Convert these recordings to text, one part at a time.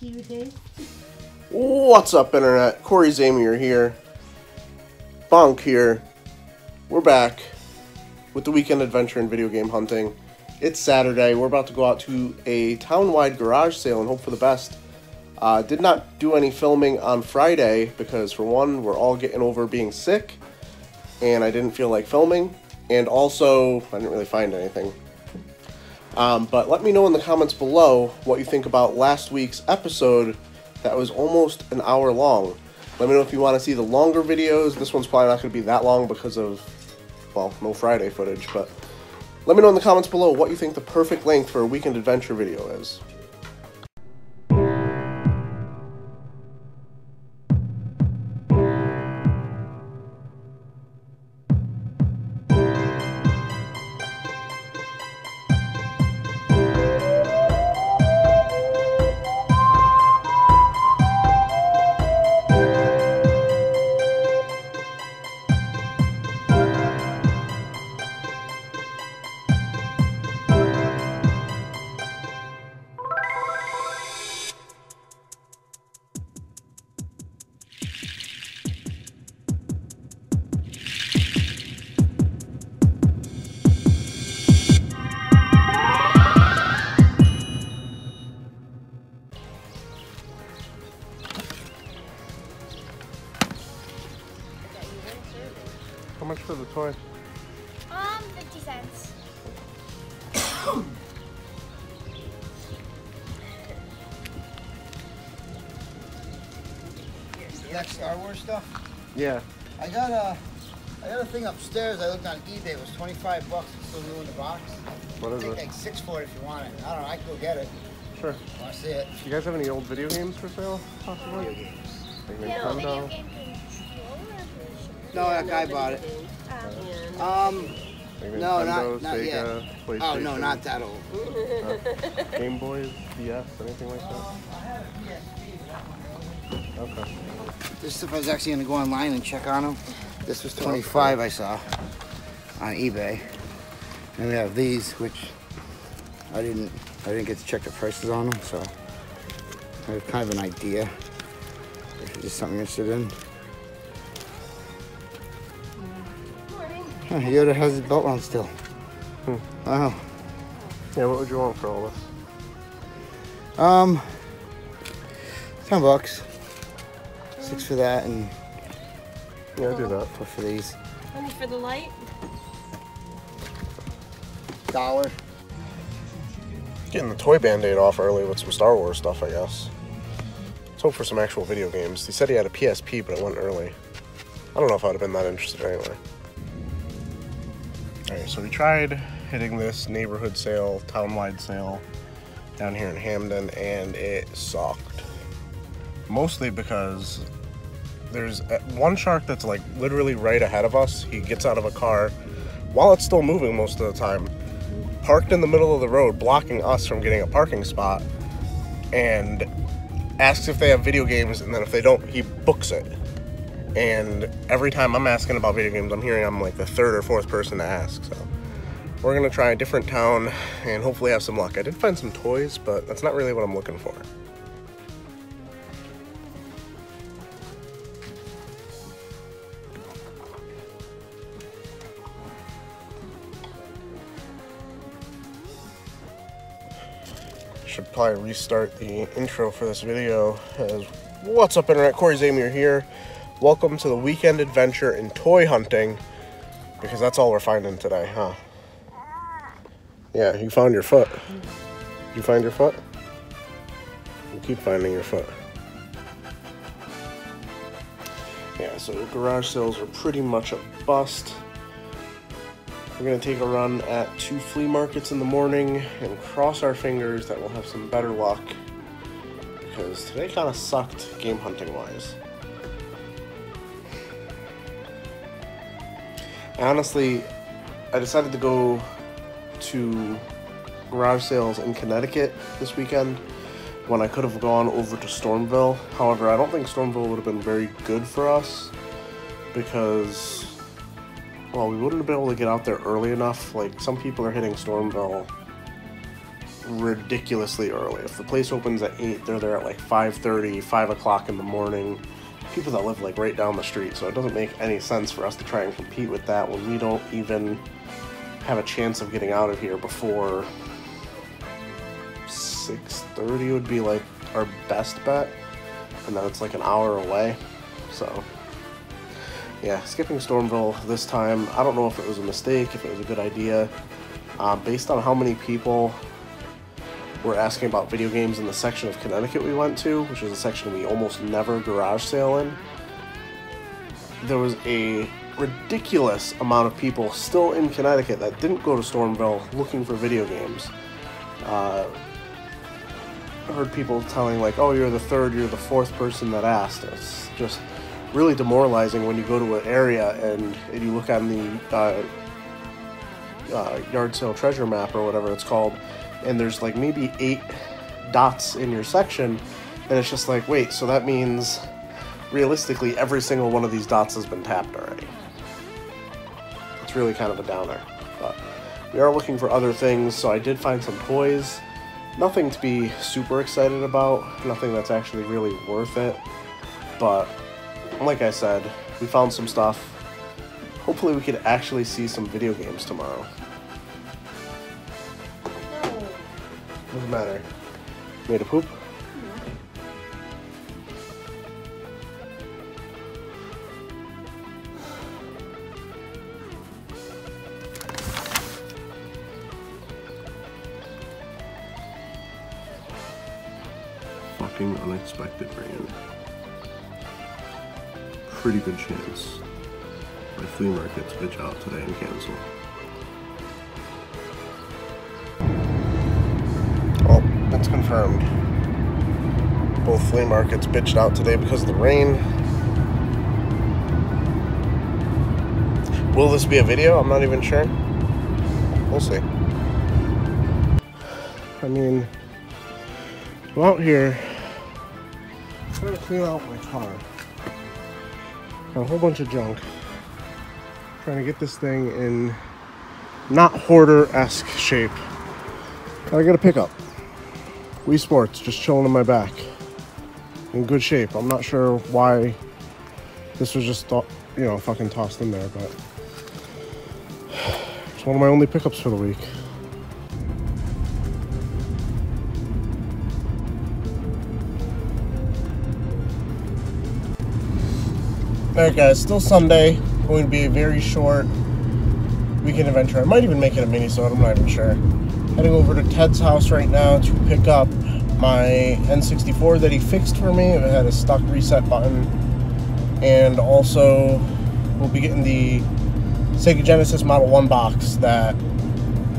cute days. What's up, Internet? Cory here. Bonk here. We're back with the weekend adventure in video game hunting. It's Saturday. We're about to go out to a town-wide garage sale and hope for the best. Did not do any filming on Friday because, for one, we're all getting over being sick, and I didn't feel like filming, and also I didn't really find anything. But let me know in the comments below what you think about last week's episode that was almost an hour long. Let me know if you want to see the longer videos. This one's probably not going to be that long because of, well, no Friday footage, but let me know in the comments below what you think the perfect length for a weekend adventure video is. How much for the toy? 50 cents. That Star Wars stuff? Yeah. I got a thing upstairs. I looked on eBay. It was 25 bucks. It's still new in the box. What is I'll it? take like 6 for it if you want it. I don't know. I can go get it. Sure. I want to see it. You guys have any old video games for sale, possibly? Video games. Like Video Nintendo? game controller, I'm pretty sure. No, that guy bought it. Like No, Nintendo, not Sega, yet. PlayStation? Oh, no, not that old. Game Boys, DS, anything like that? Okay. This stuff I was actually going to go online and check on them. This was 25 I saw on eBay. And we have these, which I didn't get to check the prices on them, so I have kind of an idea if it's something you're interested in. Huh, Yoda has his belt on still. Wow. Yeah, what would you want for all this? 10 bucks. 6 for that and Yeah, I'll do that. 4 for these. Money for the light? $1. Getting the toy band-aid off early with some Star Wars stuff, I guess. Let's hope for some actual video games. He said he had a PSP, but it went early. I don't know if I'd have been that interested anyway. Alright, so we tried hitting this neighborhood sale, town-wide sale, down here in Hamden, and it sucked. Mostly because there's one shark that's like literally right ahead of us. He gets out of a car while it's still moving most of the time, parked in the middle of the road, blocking us from getting a parking spot, and asks if they have video games, and then if they don't, he books it. And every time I'm asking about video games, I'm hearing I'm like the third or fourth person to ask. So we're gonna try a different town and hopefully have some luck. I did find some toys, but that's not really what I'm looking for. Should probably restart the intro for this video as what's up, Internet? Cory here. Welcome to the weekend adventure in toy hunting, because that's all we're finding today, huh? Yeah, you found your foot. Did you find your foot? You keep finding your foot. Yeah, so garage sales are pretty much a bust. We're going to take a run at 2 flea markets in the morning and cross our fingers that we'll have some better luck, because today kind of sucked game hunting wise. Honestly, I decided to go to garage sales in Connecticut this weekend when I could have gone over to Stormville. However, I don't think Stormville would have been very good for us because, well, we wouldn't have been able to get out there early enough. Like, some people are hitting Stormville ridiculously early. If the place opens at 8, they're there at like 5:30, 5 o'clock in the morning. People that live like right down the street, so it doesn't make any sense for us to try and compete with that when we don't even have a chance of getting out of here before 6:30 would be like our best bet, and then it's like an hour away. So yeah, skipping Stormville this time, I don't know if it was a mistake, if it was a good idea. Based on how many people were asking about video games in the section of Connecticut we went to, which is a section we almost never garage sale in, there was a ridiculous amount of people still in Connecticut that didn't go to Stormville looking for video games. I heard people telling like, oh, you're the third, you're the fourth person that asked. It's just really demoralizing when you go to an area and you look on the yard sale treasure map or whatever it's called, and there's like maybe 8 dots in your section, and it's just like, wait, so that means realistically every single one of these dots has been tapped already. It's really kind of a downer, but we are looking for other things. So I did find some toys, nothing to be super excited about, nothing that's actually really worth it, but like I said, we found some stuff. Hopefully we could actually see some video games tomorrow. Doesn't matter. Made a poop? Fucking unexpected rain. Pretty good chance my flea markets bitch out today and cancel. Oh, that's confirmed. Both flea markets bitched out today because of the rain. Will this be a video? I'm not even sure. We'll see. I mean, I'm out here trying to clean out my car. Got a whole bunch of junk. Trying to get this thing in not hoarder-esque shape. Gotta get a pickup. Wii Sports, just chilling in my back. In good shape. I'm not sure why this was just, fucking tossed in there, but it's one of my only pickups for the week. Alright guys, still Sunday. Going to be a very short weekend adventure. I might even make it a Minisode, I'm not even sure. Heading over to Ted's house right now to pick up my N64 that he fixed for me. It had a stuck reset button. And also, we'll be getting the Sega Genesis Model 1 box that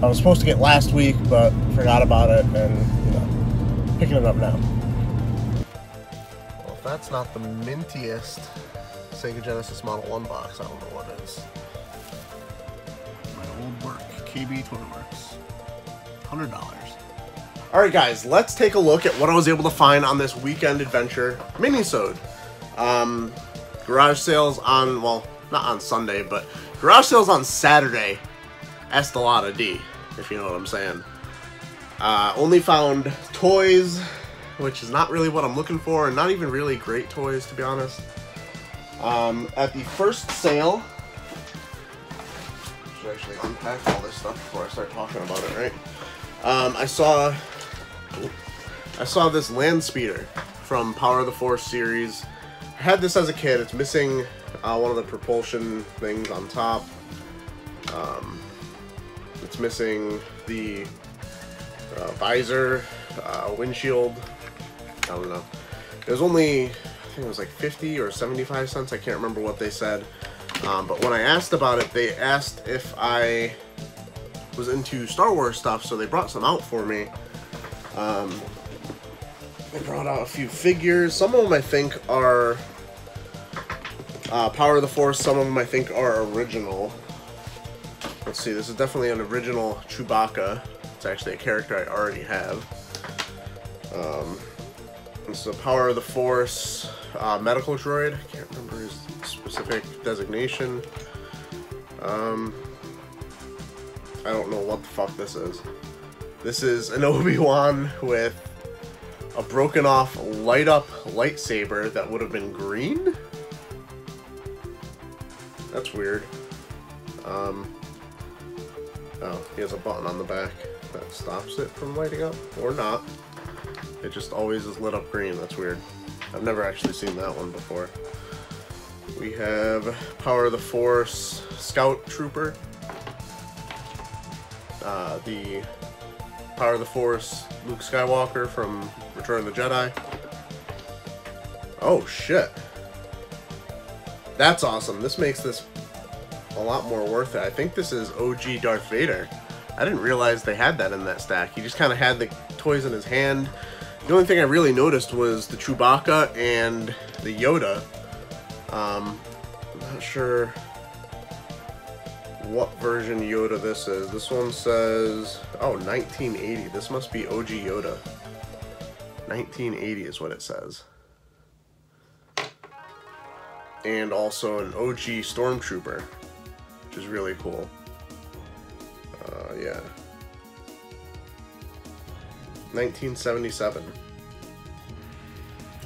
I was supposed to get last week, but forgot about it, and, picking it up now. Well, if that's not the mintiest Sega Genesis Model 1 box, I don't know what is. My old work, KB Toy Works. $100. Alright guys, let's take a look at what I was able to find on this weekend adventure Minisode. Garage sales on, well, not on Sunday, but garage sales on Saturday. Estelada D, if you know what I'm saying. Only found toys, which is not really what I'm looking for, and not even really great toys, to be honest. At the first sale, I should actually unpack all this stuff before I start talking about it, right? I saw this land speeder from Power of the Force series. I had this as a kid. It's missing one of the propulsion things on top. It's missing the visor, windshield. I don't know. It was only, I think it was like 50 or 75 cents. I can't remember what they said. But when I asked about it, they asked if I was into Star Wars stuff, so they brought some out for me. They brought out a few figures. Some of them I think are Power of the Force. Some of them I think are original. Let's see, this is definitely an original Chewbacca. It's actually a character I already have. This is a Power of the Force medical droid. I can't remember his specific designation. I don't know what the fuck this is. This is an Obi-Wan with a broken off light up lightsaber that would have been green? That's weird. Oh, he has a button on the back that stops it from lighting up, or not. It just always is lit up green. That's weird. I've never actually seen that one before. We have Power of the Force Scout Trooper. The Power of the Force Luke Skywalker from Return of the Jedi. Oh shit. That's awesome. This makes this a lot more worth it. I think this is OG Darth Vader. I didn't realize they had that in that stack. He just kind of had the toys in his hand. The only thing I really noticed was the Chewbacca and the Yoda. I'm not sure what version Yoda this is. This one says, oh, 1980. This must be OG Yoda. 1980 is what it says. And also an OG Stormtrooper, which is really cool. Yeah. 1977.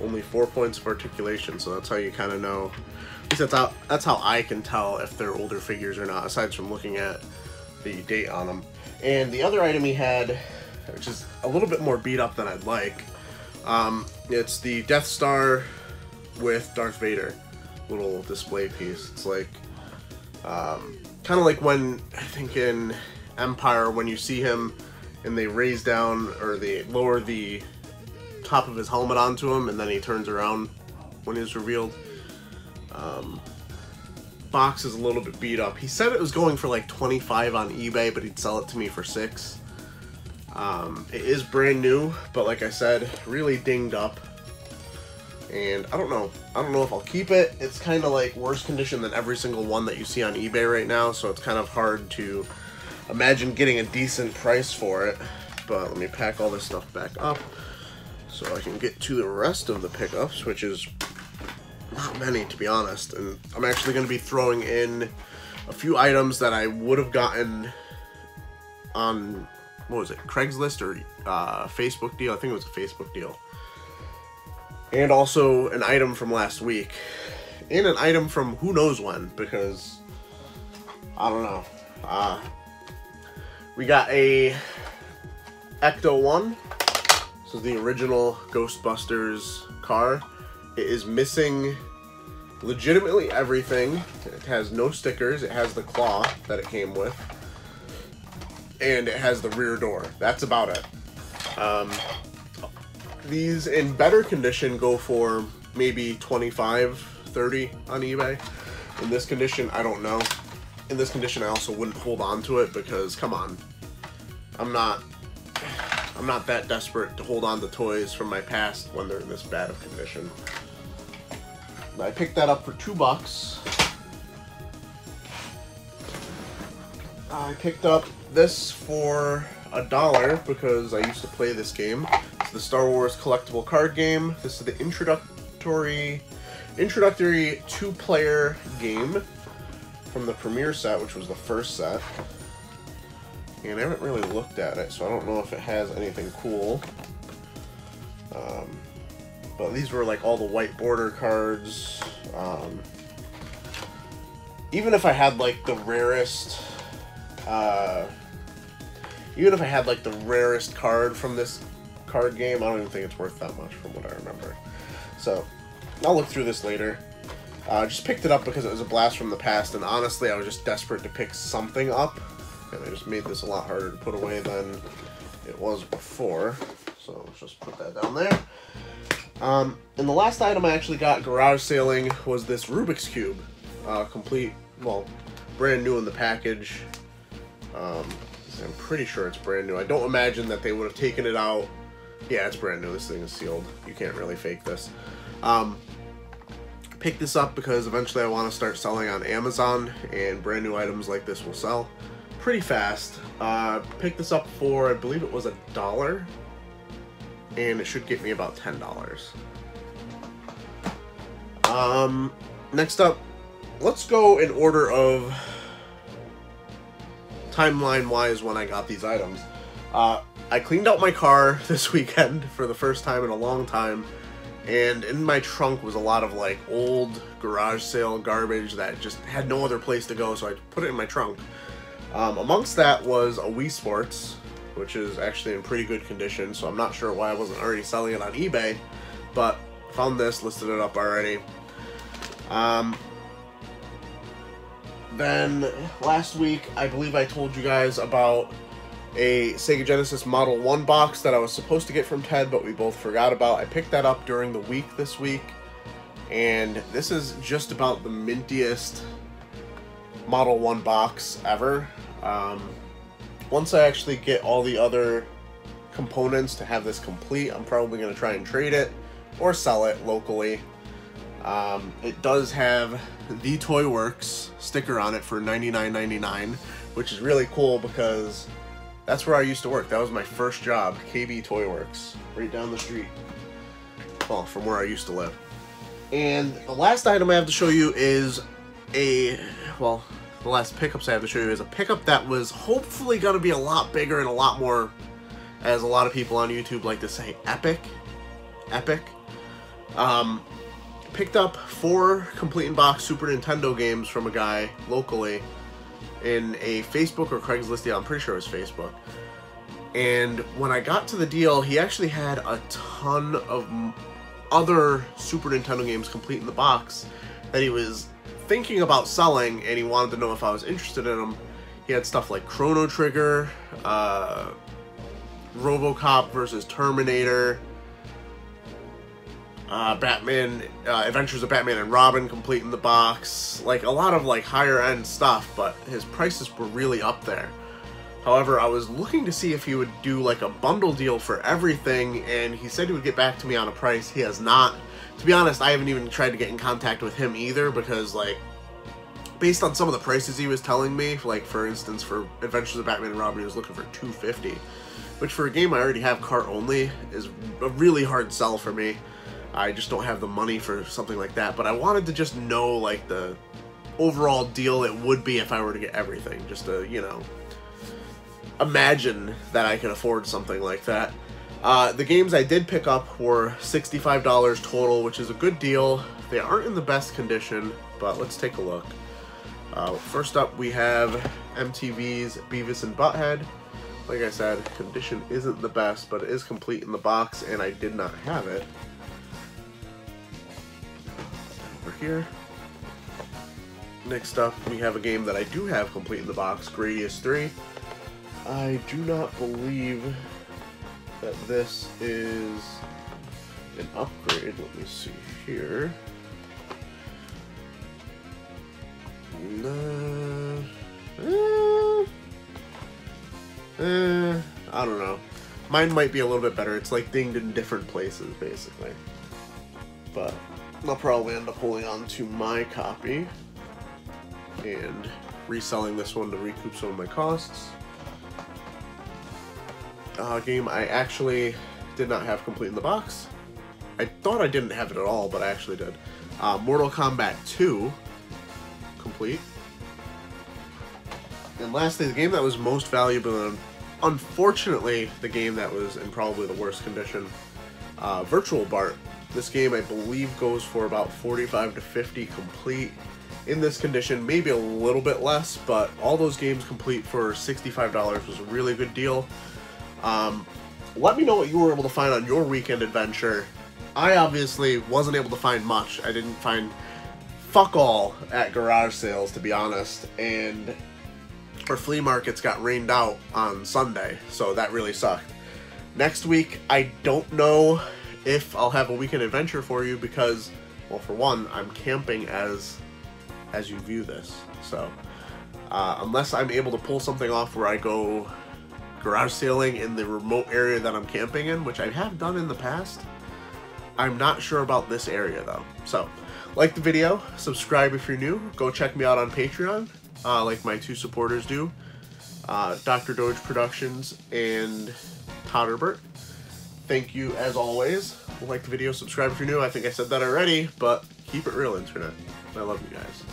Only 4 points of articulation, so that's how you kind of know. At least that's how I can tell if they're older figures or not, aside from looking at the date on them. And the other item he had, which is a little bit more beat up than I'd like, it's the Death Star with Darth Vader little display piece. It's like kind of like when, I think in Empire, when you see him and they raise down, or they lower the top of his helmet onto him and then he turns around when he's revealed. Box is a little bit beat up. He said it was going for like 25 on eBay, but he'd sell it to me for 6. It is brand new, but like I said, really dinged up. And I don't know if I'll keep it. It's kind of like worse condition than every single one that you see on eBay right now, so it's kind of hard to imagine getting a decent price for it. But let me pack all this stuff back up so I can get to the rest of the pickups, which is not many, to be honest. And I'm actually going to be throwing in a few items that I would have gotten on, what was it, Craigslist or Facebook deal? I think it was a Facebook deal. And also an item from last week. And an item from who knows when, because I don't know. We got a Ecto 1. This is the original Ghostbusters car. It is missing legitimately everything. It has no stickers. It has the claw that it came with. And it has the rear door. That's about it. These in better condition go for maybe 25, 30 on eBay. In this condition, I don't know. In this condition, I also wouldn't hold on to it because, come on. I'm not that desperate to hold on to toys from my past when they're in this bad of condition. I picked that up for $2. I picked up this for $1 because I used to play this game. It's the Star Wars collectible card game. This is the introductory 2-player game from the premiere set, which was the first set. And I haven't really looked at it, so I don't know if it has anything cool. But these were like all the white border cards. Even if I had like the rarest, card from this card game, I don't even think it's worth that much from what I remember. So I'll look through this later. Just picked it up because it was a blast from the past, and honestly, I was just desperate to pick something up, and I just made this a lot harder to put away than it was before. So let's just put that down there. And the last item I actually got garage sailing was this Rubik's Cube. Complete, well, brand new in the package. I'm pretty sure it's brand new. I don't imagine that they would have taken it out. Yeah, it's brand new. This thing is sealed. You can't really fake this. Picked this up because eventually I want to start selling on Amazon, and brand new items like this will sell pretty fast. Picked this up for, I believe it was $1. And it should get me about $10. Next up, let's go in order of timeline-wise when I got these items. I cleaned out my car this weekend for the first time in a long time, and in my trunk was a lot of like old garage sale garbage that just had no other place to go, so I put it in my trunk. Amongst that was a Wii Sports, which is actually in pretty good condition, so I'm not sure why I wasn't already selling it on eBay, but found this, listed it up already. Then last week, I believe I told you guys about a Sega Genesis Model 1 box that I was supposed to get from Ted, but we both forgot about. I picked that up during the week this week, and this is just about the mintiest Model 1 box ever. Once I actually get all the other components to have this complete, I'm probably going to try and trade it or sell it locally. It does have the Toy Works sticker on it for $99.99, which is really cool because that's where I used to work. That was my first job, KB Toy Works, right down the street. Well, from where I used to live. And the last item I have to show you is the last pickups I have to show you is a pickup that was hopefully going to be a lot bigger and a lot more, as a lot of people on YouTube like to say, epic. Picked up 4 complete in box Super Nintendo games from a guy locally in a Facebook or Craigslist deal. I'm pretty sure it was Facebook. And when I got to the deal, he actually had a ton of other Super Nintendo games complete in the box that he was thinking about selling, and he wanted to know if I was interested in them. He had stuff like Chrono Trigger, RoboCop versus Terminator, Batman, Adventures of Batman and Robin complete in the box, like a lot of like higher end stuff, but his prices were really up there. However, I was looking to see if he would do like a bundle deal for everything, and he said he would get back to me on a price. He has not. To be honest, I haven't even tried to get in contact with him either, because like, based on some of the prices he was telling me, like for instance for Adventures of Batman and Robin, he was looking for $250, which for a game I already have cart only is a really hard sell for me. I just don't have the money for something like that, but I wanted to just know like the overall deal it would be if I were to get everything, just to, you know, imagine that I could afford something like that. The games I did pick up were $65 total, which is a good deal. They aren't in the best condition, but let's take a look. First up, we have MTV's Beavis and Butthead. Like I said, condition isn't the best, but it is complete in the box, and I did not have it. Over here. Next up, we have a game that I do have complete in the box, Gradius 3. I do not believe that this is an upgrade. Let me see here. I don't know. Mine might be a little bit better. It's like dinged in different places, basically. But I'll probably end up holding on to my copy and reselling this one to recoup some of my costs. Game I actually did not have complete in the box. I thought I didn't have it at all, but I actually did. Mortal Kombat 2 complete. And lastly, the game that was most valuable, and unfortunately the game that was in probably the worst condition, Virtual Bart. This game I believe goes for about $45 to $50 complete in this condition, maybe a little bit less, but all those games complete for $65 was a really good deal. Let me know what you were able to find on your weekend adventure. I obviously wasn't able to find much. I didn't find fuck all at garage sales, to be honest, and our flea markets got rained out on Sunday, so that really sucked. Next week, I don't know if I'll have a weekend adventure for you because, well, for one, I'm camping as you view this, so unless I'm able to pull something off where I go garage sailing in the remote area that I'm camping in, which I have done in the past, I'm not sure about this area though. So, like the video, subscribe if you're new, go check me out on Patreon, like my 2 supporters do, Dr. Doge Productions and Totterbert. Thank you as always. Like the video, subscribe if you're new. I think I said that already, but keep it real, Internet. I love you guys.